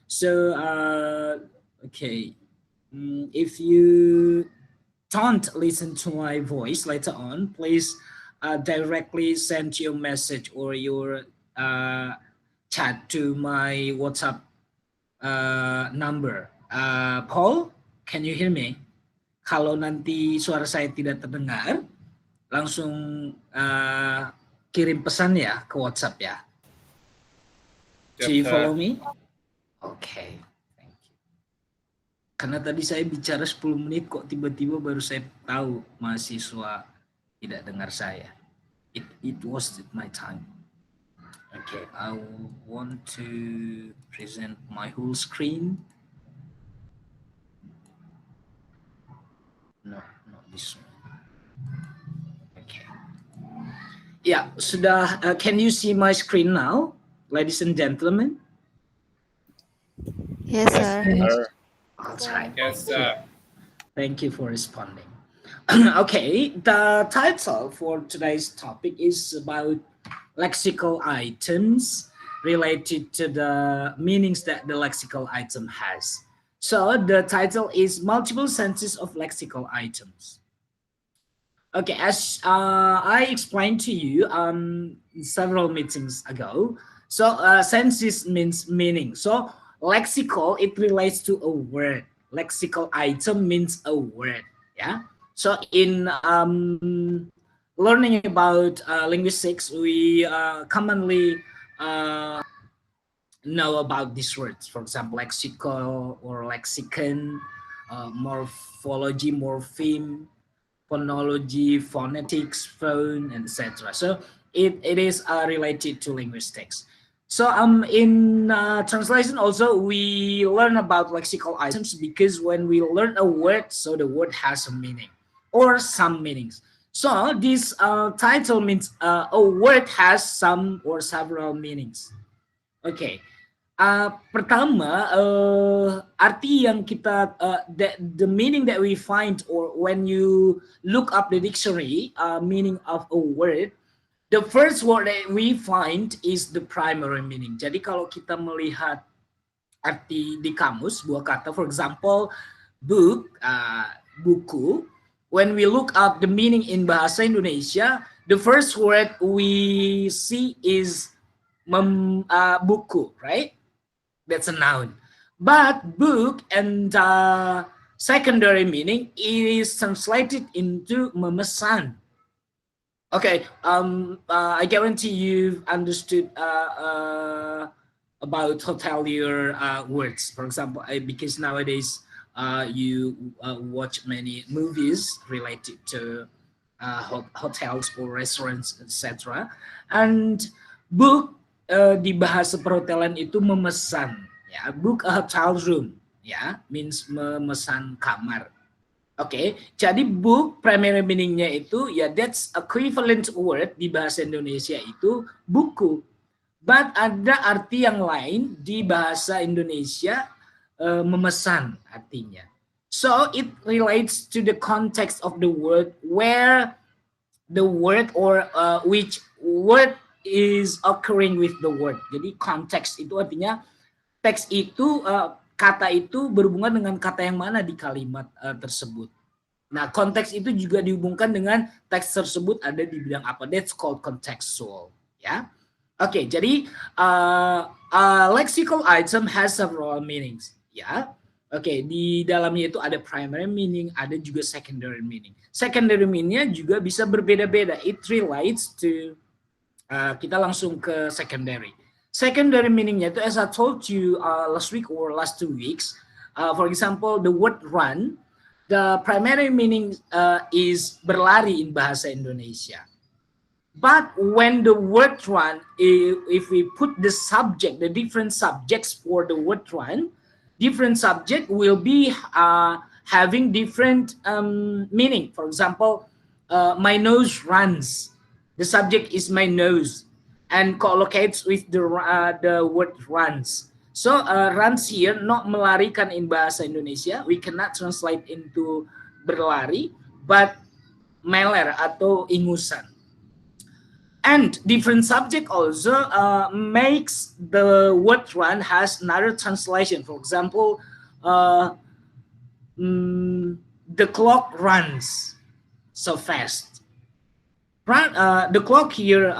So, okay, if you don't listen to my voice later on, please directly send your message or your chat to my WhatsApp number. Paul, can you hear me? Kalau nanti suara saya tidak terdengar, langsung kirim pesan ya ke WhatsApp ya. Do you follow me? Okay, thank you. Karena tadi saya bicara 10 menit kok tiba-tiba baru saya tahu mahasiswa tidak dengar saya. It was my time. Okay, I want to present my whole screen. No, not this one. Okay. Yeah, sudah. Can you see my screen now, ladies and gentlemen? Yes, sir. That's right. Yes, sir. Thank you for responding. Okay, the title for today's topic is about lexical items related to the meanings that the lexical item has. So the title is Multiple Senses of Lexical Items. Okay, as I explained to you several meetings ago, so senses means meaning. So lexical, it relates to a word. Lexical item means a word, yeah? So in learning about linguistics, we commonly know about these words. For example, lexical or lexicon, morphology, morpheme, phonology, phonetics, phone, etc. So it is related to linguistics. So in translation also we learn about lexical items because when we learn a word, so the word has a meaning or some meanings. So this title means a word has some or several meanings. Okay. Pertama, arti yang kita the meaning that we find or when you look up the dictionary meaning of a word, the first word that we find is the primary meaning. Jadi kalau kita melihat arti di kamus buah kata, for example, book, buku, when we look up the meaning in bahasa Indonesia, the first word we see is buku, right? That's a noun. But book and secondary meaning is translated into memesan. Okay, I guarantee you've understood about hotelier words. For example, because nowadays you watch many movies related to hotels or restaurants, etc. And book di bahasa perhotelan itu memesan, ya. Book a hotel room, ya, means memesan kamar. Oke, jadi book primary meaningnya itu ya that's equivalent word di bahasa Indonesia itu buku. But ada arti yang lain di bahasa Indonesia memesan artinya. So it relates to the context of the word where the word or which word is occurring with the word. Jadi konteks itu artinya teks itu kata itu berhubungan dengan kata yang mana di kalimat tersebut. Nah, konteks itu juga dihubungkan dengan teks tersebut ada di bidang apa. That's called contextual, ya. Oke, jadi lexical item has several meanings, ya. Oke, di dalamnya itu ada primary meaning, ada juga secondary meaning. Secondary meaning-nya juga bisa berbeda-beda. It relates to kita langsung ke secondary. Secondary meaning-nya itu, as I told you last week or last 2 weeks, for example, the word run, the primary meaning is berlari in bahasa Indonesia. But when the word run, if we put the subject, the different subjects for the word run, different subject will be having different meaning. For example, my nose runs. The subject is my nose and collocates with the word runs. So runs here not melarikan in bahasa Indonesia. We cannot translate into berlari, but meler atau ingusan. And different subject also makes the word run has another translation. For example, the clock runs so fast. Run, the clock here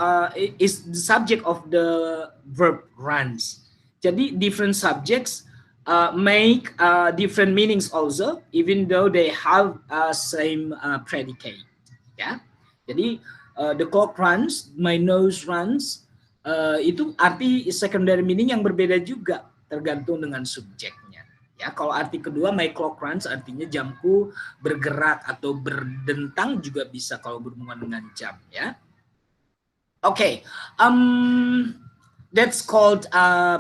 is the subject of the verb runs. Jadi different subjects make different meanings also, even though they have same predicate. Ya, jadi the clock runs, my nose runs, itu arti secondary meaning yang berbeda juga tergantung dengan subjeknya. Ya, kalau arti kedua my clock runs artinya jamku bergerak atau berdentang juga bisa kalau berhubungan dengan jam, ya. Okay, that's called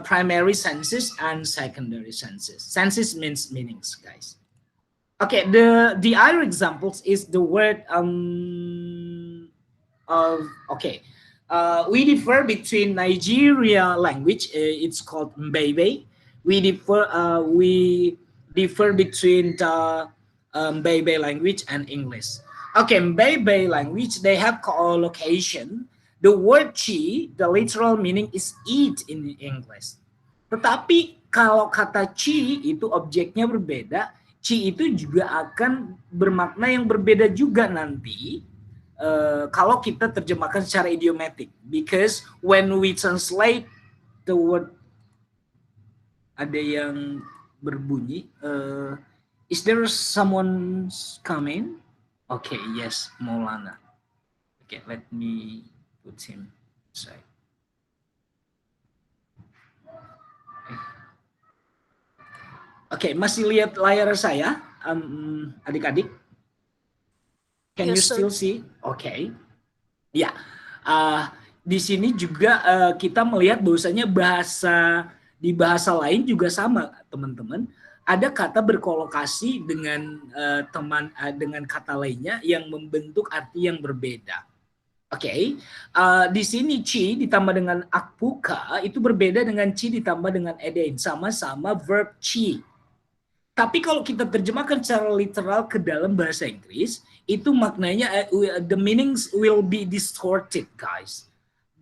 primary senses and secondary senses. Senses means meanings, guys. Okay, the other examples is the word we differ between Nigeria language. It's called Mbebe. We differ between the Mbebe language and English. Okay, Mbebe language, they have collocation. The word chi, the literal meaning is eat in English. Tetapi kalau kata chi itu objeknya berbeda, chi itu juga akan bermakna yang berbeda juga nanti kalau kita terjemahkan secara idiomatik. Because when we translate the word, ada yang berbunyi. Is there someone coming? Okay, yes, Maulana. Okay, let me put him aside. Okay, masih lihat layar saya, adik-adik? Can you still see? Okay. Ya, di sini juga kita melihat bahwasanya di bahasa lain juga sama, teman-teman. Ada kata berkolokasi dengan dengan kata lainnya yang membentuk arti yang berbeda. Oke, di sini chi ditambah dengan akpuka itu berbeda dengan chi ditambah dengan edain, sama-sama verb chi. Tapi kalau kita terjemahkan secara literal ke dalam bahasa Inggris, itu maknanya the meanings will be distorted, guys.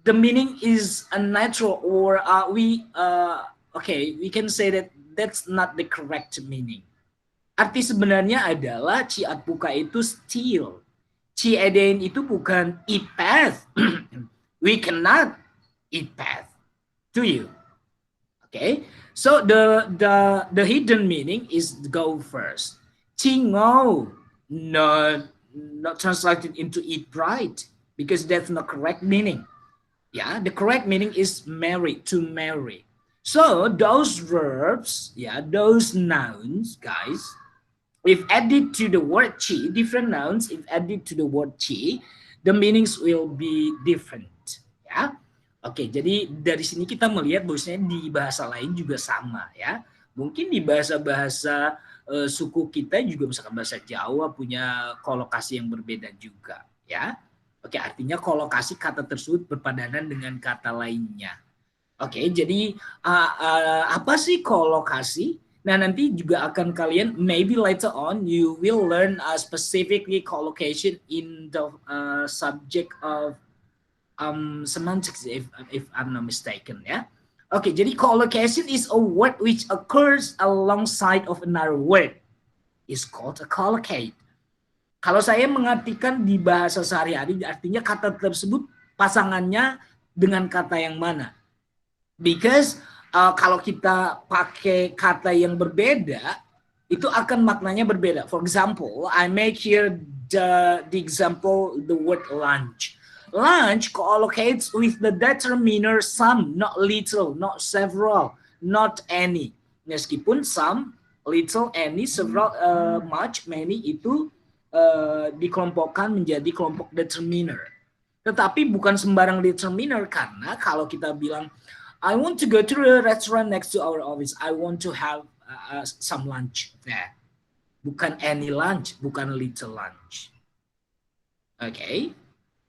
The meaning is unnatural, or we can say that that's not the correct meaning. Arti sebenarnya adalah chi atpuka itu steal. Chi edain itu bukan eat path. We cannot eat path. Do you? Okay. So the hidden meaning is go first. Chi ngo, not translated into eat right, because that's not correct meaning. Yeah, the correct meaning is marry, to marry. So those verbs, those nouns, guys, if added to the word chi, different nouns, if added to the word chi, the meanings will be different. Ya. Oke, jadi dari sini kita melihat bahwasanya di bahasa lain juga sama, ya. Mungkin di bahasa-bahasa suku kita juga, misalkan bahasa Jawa punya kolokasi yang berbeda juga, ya. Oke, artinya kolokasi kata tersebut berpadanan dengan kata lainnya. Oke, jadi apa sih kolokasi? Nah, nanti juga akan kalian, maybe later on, you will learn specifically collocation in the subject of semantics, if I'm not mistaken, ya. Oke, jadi collocation is a word which occurs alongside of another word. Is called a collocate. Kalau saya mengartikan di bahasa sehari-hari, artinya kata tersebut pasangannya dengan kata yang mana? Because kalau kita pakai kata yang berbeda, itu akan maknanya berbeda. For example, I make here the example, the word lunch. Lunch collocates with the determiner some, not little, not several, not any. Meskipun some, little, any, several, much, many itu dikelompokkan menjadi kelompok determiner. Tetapi bukan sembarang determiner, karena kalau kita bilang I want to go to a restaurant next to our office, I want to have some lunch there. Bukan any lunch, bukan little lunch. Okay.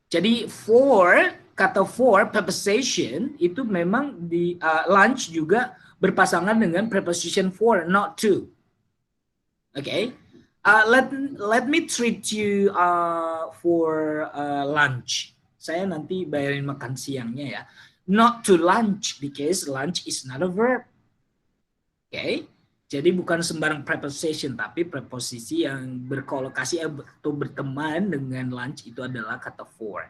Jadi kata for preposition itu memang di lunch juga berpasangan dengan preposition for, not to. Okay. Let me treat you for lunch. saya nanti bayarin makan siangnya ya. Not to lunch, because lunch is not a verb. Okay? Jadi bukan sembarang preposition, tapi preposisi yang berkolokasi atau berteman dengan lunch itu adalah kata for.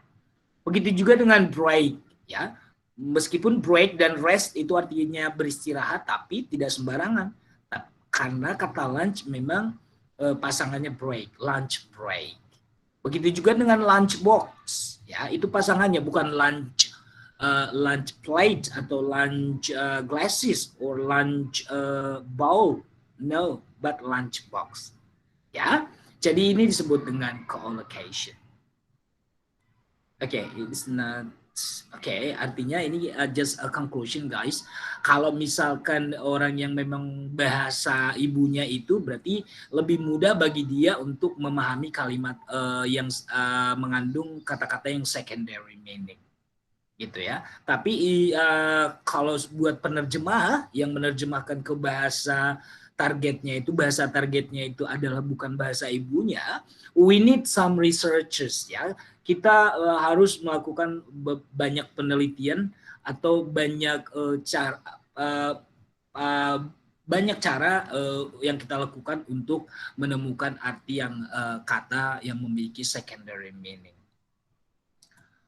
Begitu juga dengan break, ya. Meskipun break dan rest itu artinya beristirahat, tapi tidak sembarangan. Karena kata lunch memang pasangannya break, lunch break. Begitu juga dengan lunch box, ya, itu pasangannya bukan lunch lunch plate atau lunch glasses or lunch bowl, no, but lunch box, ya. Jadi ini disebut dengan co-location. Oke, it's not. Oke, artinya ini just a conclusion, guys. Kalau misalkan orang yang memang bahasa ibunya itu berarti lebih mudah bagi dia untuk memahami kalimat yang mengandung kata-kata yang secondary meaning, gitu ya. Tapi kalau buat penerjemah yang menerjemahkan ke bahasa targetnya itu adalah bukan bahasa ibunya, we need some researchers, ya. Kita harus melakukan banyak penelitian atau banyak cara yang kita lakukan untuk menemukan arti yang kata yang memiliki secondary meaning.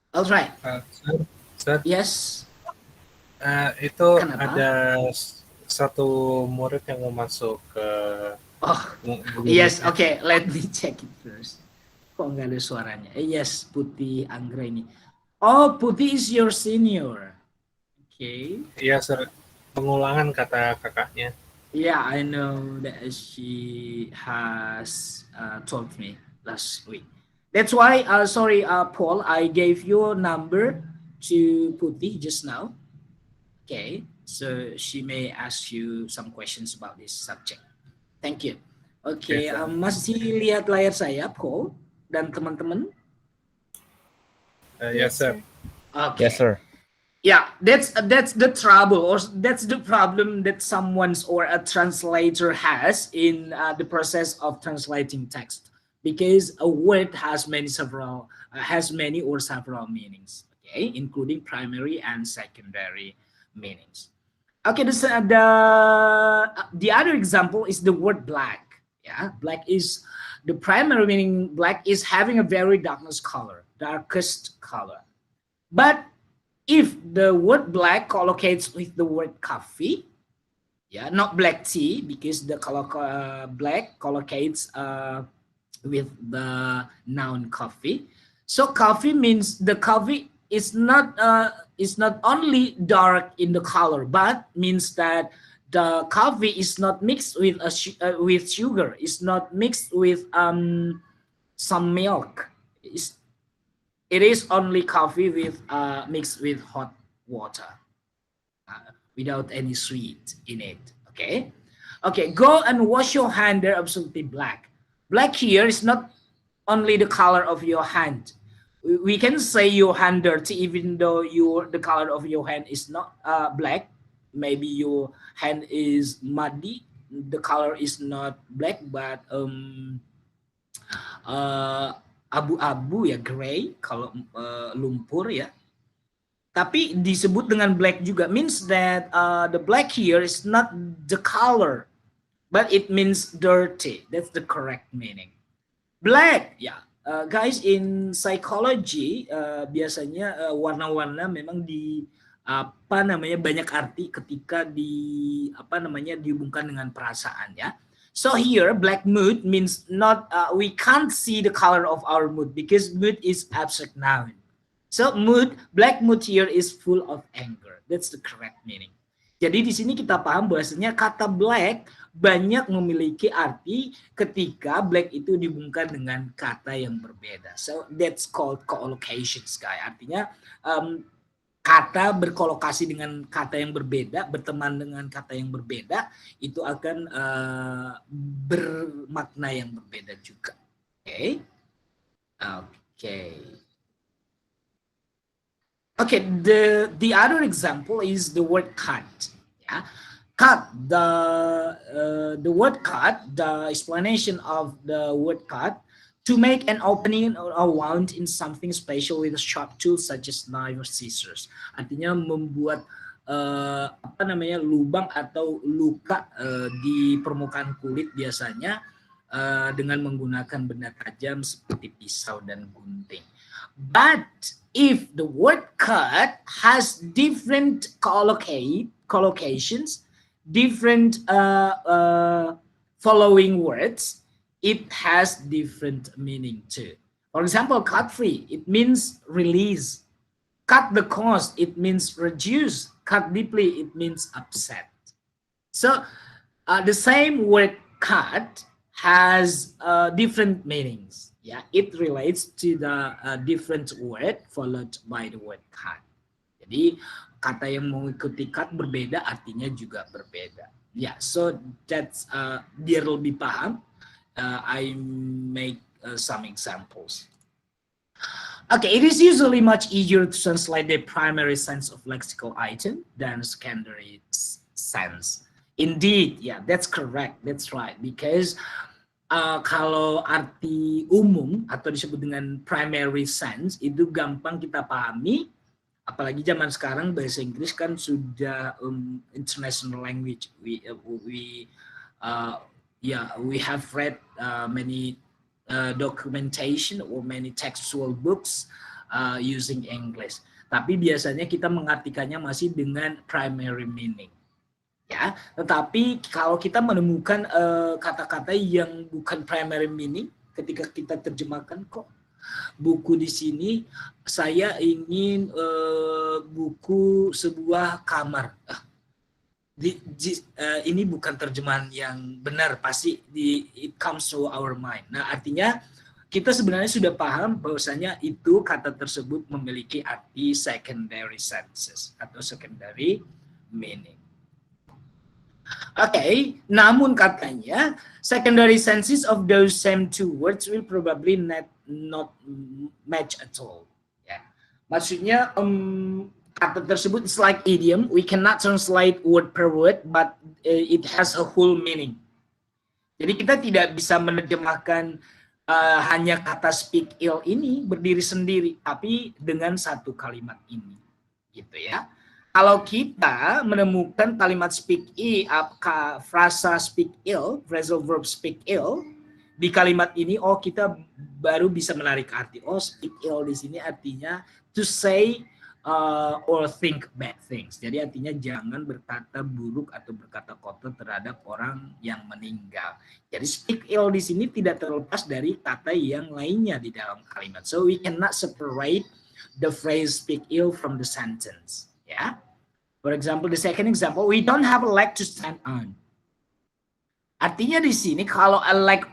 Alright. Sir, Yes. itu Kenapa? ada satu murid yang mau masuk ke. Oh, yes. Okay, let me check it first. Kok nggak ada suaranya? Yes, Putih Anggreni. Oh, Putih is your senior. Okay. Iya, sir. Pengulangan kata kakaknya. Yeah, I know that she has told me last week. That's why, sorry, Paul, I gave your number to Putih just now. Okay, so she may ask you some questions about this subject. Thank you. Okay, masih lihat layar saya, Paul dan teman-teman? Yes, sir. Okay. Yes, sir. Yeah, that's the trouble, or that's the problem that someone's or a translator has in the process of translating text, because a word has many or several meanings, okay, including primary and secondary meanings. Okay, the other example is the word black. Yeah, black is the primary meaning. Black is having a very darkest color. But if the word black collocates with the word coffee, yeah, not black tea, because the black collocates with the noun coffee. So coffee means the coffee is not only dark in the color, but means that the coffee is not mixed with sugar. It's not mixed with some milk. It is only coffee with mixed with hot water, without any sweet in it. Okay. Okay. Go and wash your hand. They're absolutely black. Black here is not only the color of your hand. We can say your hand dirty, even though the color of your hand is not black. Maybe your hand is muddy. The color is not black, but abu-abu ya, gray kalau lumpur ya. Tapi disebut dengan black juga, means that the black here is not the color, but it means dirty. That's the correct meaning. Black, ya. Guys, in psychology biasanya warna-warna memang banyak arti ketika dihubungkan dengan perasaan, ya. So here, black mood means not we can't see the color of our mood, because mood is abstract noun. So black mood here is full of anger. That's the correct meaning. Jadi di sini kita paham bahwasanya kata black banyak memiliki arti ketika black itu dihubungkan dengan kata yang berbeda. So that's called co-locations, guys. Artinya kata berkolokasi dengan kata yang berbeda, berteman dengan kata yang berbeda, itu akan bermakna yang berbeda juga. Oke. Okay, the other example is the word cut. Yeah, cut. The word cut. The explanation of the word cut To make an opening or a wound in something special with a sharp tool such as knife or scissors. Artinya membuat lubang atau luka di permukaan kulit biasanya dengan menggunakan benda tajam seperti pisau dan gunting. But if the word cut has different collocations, different following words, it has different meaning too. For example, cut free, it means release. Cut the cost, it means reduce. Cut deeply, it means upset. So the same word cut has different meanings. Yeah, it relates to the different word followed by the word cut. Jadi kata yang mengikuti cut berbeda, artinya juga berbeda. Yeah, so that's biar lebih paham. I make some examples. Okay, it is usually much easier to translate the primary sense of lexical item than secondary sense. Indeed, yeah, that's correct, that's right. Because kalau arti umum atau disebut dengan primary sense itu gampang kita pahami, apalagi zaman sekarang bahasa Inggris kan sudah international language. We have read many documentation or many textual books using English. Tapi biasanya kita mengartikannya masih dengan primary meaning. Ya, tetapi kalau kita menemukan kata-kata yang bukan primary meaning ketika kita terjemahkan, kok buku di sini saya ingin buku sebuah kamar. Ini bukan terjemahan yang benar, pasti it comes to our mind. Nah, artinya kita sebenarnya sudah paham bahwasanya itu kata tersebut memiliki arti secondary senses atau secondary meaning. Okay, namun katanya secondary senses of those same two words will probably not match at all. Ya, maksudnya kata tersebut is like idiom. We cannot translate word per word, but it has a whole meaning. Jadi kita tidak bisa menerjemahkan hanya kata speak ill ini berdiri sendiri, tapi dengan satu kalimat ini, gitu ya. Kalau kita menemukan kalimat speak frasa speak ill, phrasal verb speak ill di kalimat ini, kita baru bisa menarik arti. Speak ill di sini artinya to say or think bad things. Jadi artinya jangan berkata buruk atau berkata kotor terhadap orang yang meninggal. Jadi speak ill di sini tidak terlepas dari kata yang lainnya di dalam kalimat. So we cannot separate the phrase speak ill from the sentence. Ya. For example, the second example, we don't have a leg to stand on. Artinya di sini kalau a leg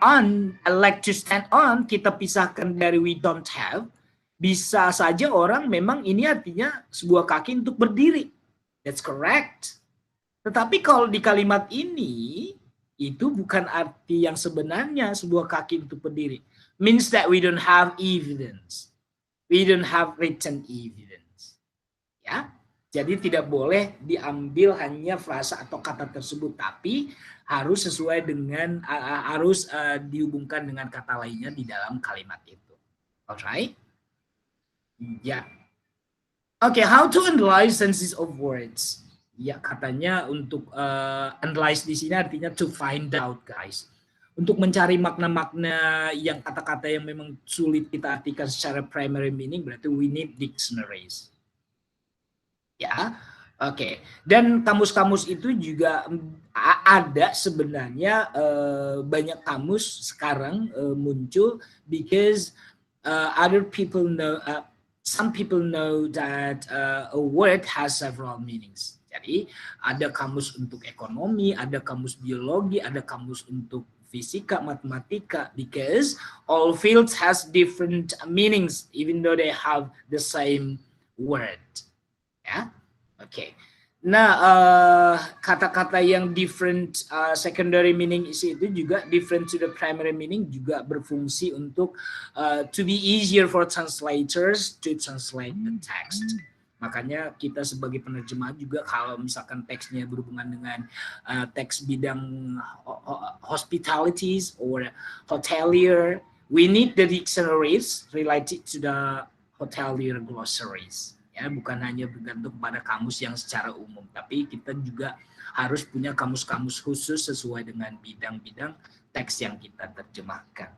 to stand on kita pisahkan dari we don't have. Bisa saja orang memang ini artinya sebuah kaki untuk berdiri. That's correct. Tetapi kalau di kalimat ini, itu bukan arti yang sebenarnya sebuah kaki untuk berdiri. Means that we don't have evidence. We don't have written evidence. Ya, jadi tidak boleh diambil hanya frasa atau kata tersebut, tapi harus sesuai dengan, harus dihubungkan dengan kata lainnya di dalam kalimat itu. Alright? Ya, okay. How to analyze senses of words? Ya, katanya untuk analyze di sini artinya to find out, guys. Untuk mencari makna-makna yang kata-kata yang memang sulit kita artikan secara primary meaning, berarti we need dictionaries. Ya, oke. Dan kamus-kamus itu juga ada sebenarnya banyak kamus sekarang muncul because other people know. Some people know that a word has several meanings. Jadi ada kamus untuk ekonomi, ada kamus biologi, ada kamus untuk fisika, matematika, because all fields has different meanings even though they have the same word. Ya, oke. Nah, kata-kata yang different secondary meaning itu juga different to the primary meaning juga berfungsi untuk to be easier for translators to translate the text. Makanya kita sebagai penerjemah juga kalau misalkan teksnya berhubungan dengan teks bidang hospitalities or hotelier, we need the dictionaries related to the hotelier glossaries. Ya, bukan hanya bergantung pada kamus yang secara umum, tapi kita juga harus punya kamus-kamus khusus sesuai dengan bidang-bidang teks yang kita terjemahkan.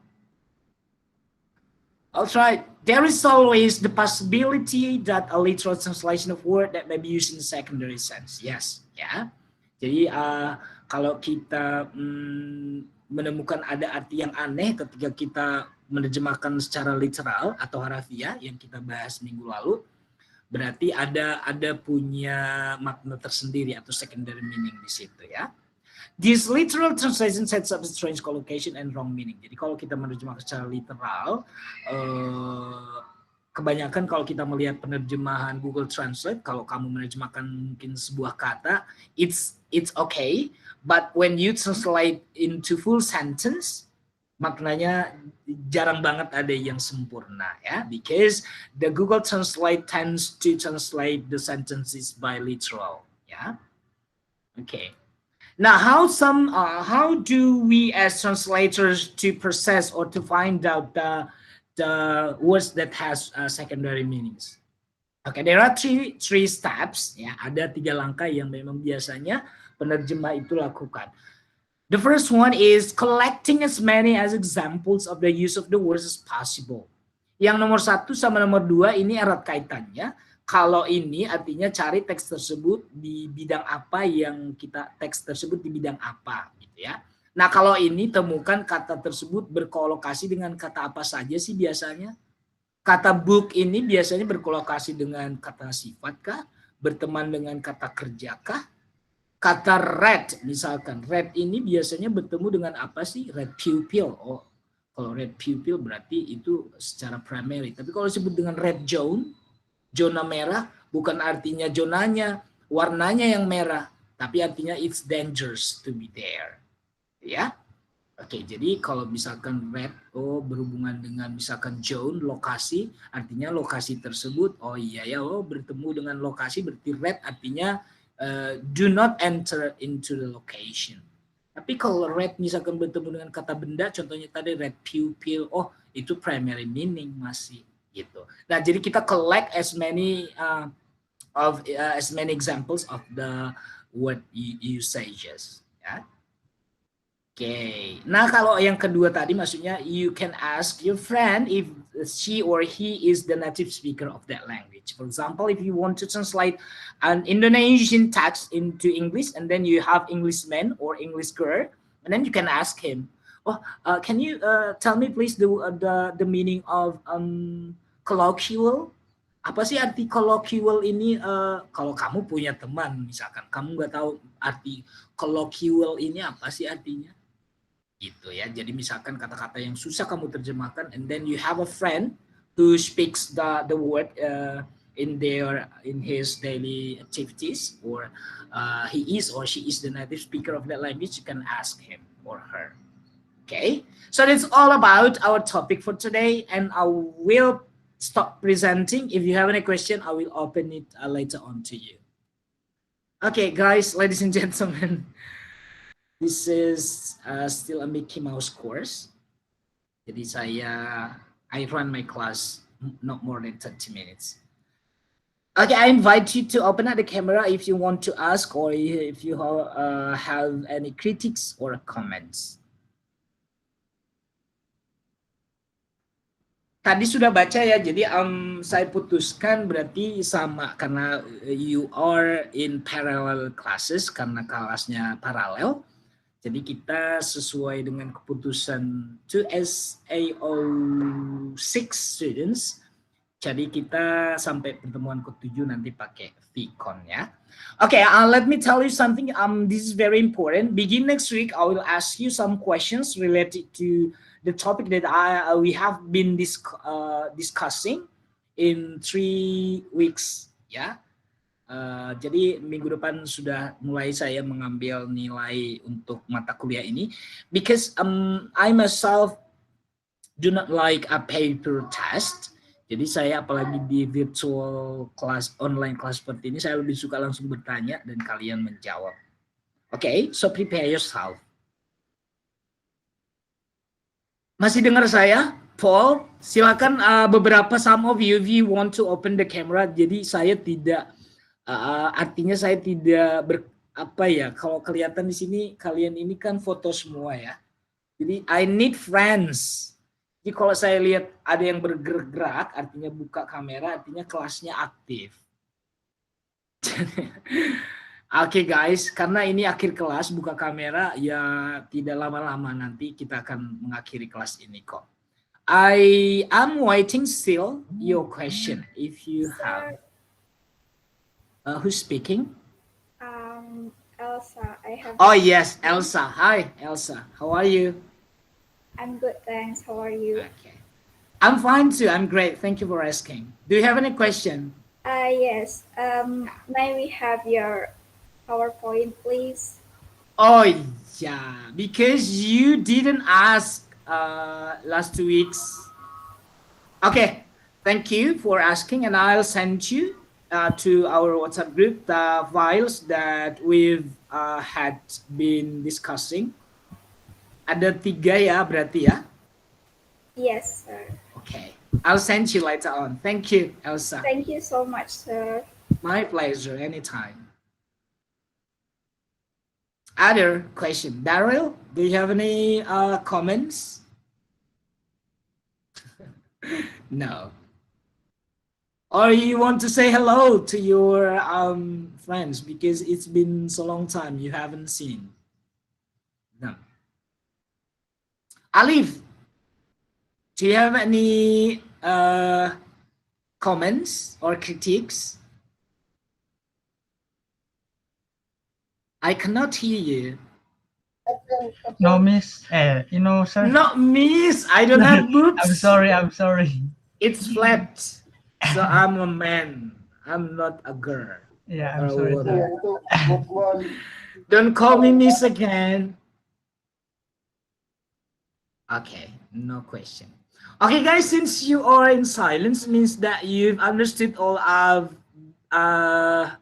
Alright, there is always the possibility that a literal translation of word that may be used in secondary sense. Yes, ya. Jadi kalau kita menemukan ada arti yang aneh ketika kita menerjemahkan secara literal atau harafiah yang kita bahas minggu lalu, berarti ada punya makna tersendiri atau secondary meaning di situ ya. This literal translation sets up a strange collocation and wrong meaning. Jadi kalau kita menerjemahkan secara literal, kebanyakan kalau kita melihat penerjemahan Google Translate, kalau kamu menerjemahkan mungkin sebuah kata, it's okay, but when you translate into full sentence, maknanya jarang banget ada yang sempurna ya, because the Google Translate tends to translate the sentences by literal ya. Okay. Now, how do we as translators to process or to find out the words that has secondary meanings? Okay, there are three steps. Ya, ada 3 langkah yang memang biasanya penerjemah itu lakukan. The first one is collecting as many as examples of the use of the words as possible. Yang nomor 1 sama nomor 2 ini erat kaitannya. Kalau ini artinya cari teks tersebut di bidang apa yang teks tersebut di bidang apa gitu ya. Nah, kalau ini temukan kata tersebut berkolokasi dengan kata apa saja sih biasanya? Kata book ini biasanya berkolokasi dengan kata sifat kah? Berteman dengan kata kerja kah? Kata red misalkan, red ini biasanya bertemu dengan apa sih? Red pupil. Oh, kalau red pupil berarti itu secara primary. Tapi kalau disebut dengan red zone, zona merah bukan artinya zonanya, warnanya yang merah, tapi artinya it's dangerous to be there. Ya. Oke, jadi kalau misalkan red berhubungan dengan misalkan zone, lokasi, artinya lokasi tersebut, oh iya ya, bertemu dengan lokasi berarti red artinya do not enter into the location. Tapi kalau red misalkan bertemu dengan kata benda, contohnya tadi red pupil, oh itu primary meaning masih. Gitu. Nah, jadi kita collect as many examples of the word usages. Ya. Okay. Nah, kalau yang kedua tadi maksudnya you can ask your friend if she or he is the native speaker of that language. For example, if you want to translate an Indonesian text into English and then you have Englishman or English girl, and then you can ask him, can you tell me please the meaning of colloquial? Apa sih arti colloquial ini? Kalau kamu punya teman, misalkan kamu nggak tahu arti colloquial ini apa sih artinya, gitu ya. Jadi misalkan kata-kata yang susah kamu terjemahkan, and then you have a friend who speaks the word in his daily activities, or he is or she is the native speaker of that language, you can ask him or her. Okay, so that's all about our topic for today, and I will stop presenting. If you have any question, I will open it later on to you. Okay, guys, ladies and gentlemen, this is still a Mickey Mouse course. Jadi I run my class not more than 30 minutes. Okay, I invite you to open up the camera if you want to ask or if you have any critics or comments. Tadi sudah baca ya, jadi saya putuskan berarti sama karena you are in parallel classes, karena kelasnya paralel. Jadi kita sesuai dengan keputusan 2SAO6 students. Jadi kita sampai pertemuan ke-7 nanti pakai VCon ya. Okay, let me tell you something. This is very important. Begin next week, I will ask you some questions related to the topic that we have been discussing in 3 weeks ya. Jadi minggu depan sudah mulai saya mengambil nilai untuk mata kuliah ini, because I myself do not like a paper test. Jadi saya apalagi di virtual class, online class seperti ini, saya lebih suka langsung bertanya dan kalian menjawab. Okay, so prepare yourself. Masih dengar saya, Paul? Silakan beberapa some of you if you want to open the camera. Jadi saya tidak artinya saya tidak apa ya, kalau kelihatan di sini kalian ini kan foto semua ya. Jadi I need friends. Jadi kalau saya lihat ada yang bergerak, artinya buka kamera, artinya kelasnya aktif. Oke guys, karena ini akhir kelas, buka kamera, ya tidak lama-lama nanti kita akan mengakhiri kelas ini kok. I am waiting still your question if you have. Who's speaking? Elsa. Oh yes, Elsa. Hi, Elsa. How are you? I'm good, thanks. How are you? Okay. I'm fine too. I'm great. Thank you for asking. Do you have any question? Yes. May we have your PowerPoint, please? Oh yeah, because you didn't ask last 2 weeks. Okay, thank you for asking, and I'll send you to our WhatsApp group the files that we've had been discussing. Ada 3 ya berarti ya? Yes, sir. Okay, I'll send you later on. Thank you, Elsa. Thank you so much, sir. My pleasure, anytime. Other question, Daryl, do you have any comments? No. Or you want to say hello to your friends because it's been so long time you haven't seen? No. Alif, do you have any comments or critiques? I cannot hear you. No, miss. Sir. Not miss. I don't have boobs. I'm sorry. It's flat. So I'm a man. I'm not a girl. Yeah, I'm sorry, sir. Don't call me miss again. Okay, no question. Okay, guys, since you are in silence, means that you've understood all of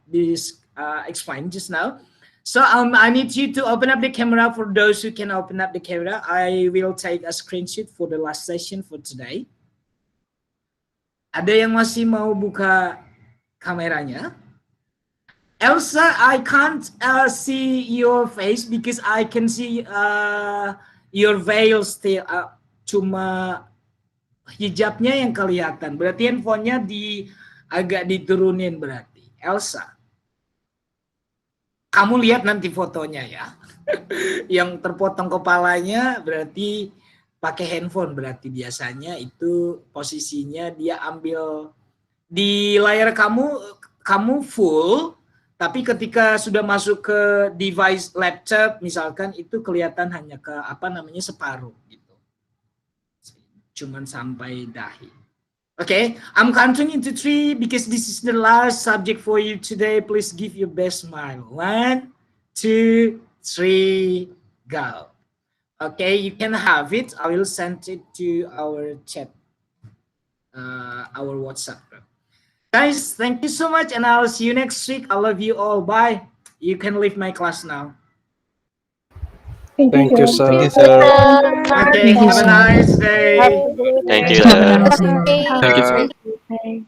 this explained just now. So I need you to open up the camera. For those who can open up the camera, I will take a screenshot for the last session for today. Ada yang masih mau buka kameranya? Elsa, I can't see your face because I can see your veil still. Cuma hijabnya yang kelihatan. Berarti handphonenya agak diturunin berarti. Elsa, kamu lihat nanti fotonya ya. Yang terpotong kepalanya berarti pakai handphone, berarti biasanya itu posisinya dia ambil di layar kamu full, tapi ketika sudah masuk ke device laptop misalkan itu kelihatan hanya ke separuh gitu. Cuman sampai dahi. Okay, I'm counting into 3 because this is the last subject for you today. Please give your best smile. 1, 2, 3, go. Okay, you can have it. I will send it to our chat, our WhatsApp group. Guys, thank you so much, and I'll see you next week. I love you all. Bye. You can leave my class now. Thank you, sir. Okay, Thank you, have a nice day. Thank you, Have a sir. nice day. Thank you, sir. Okay.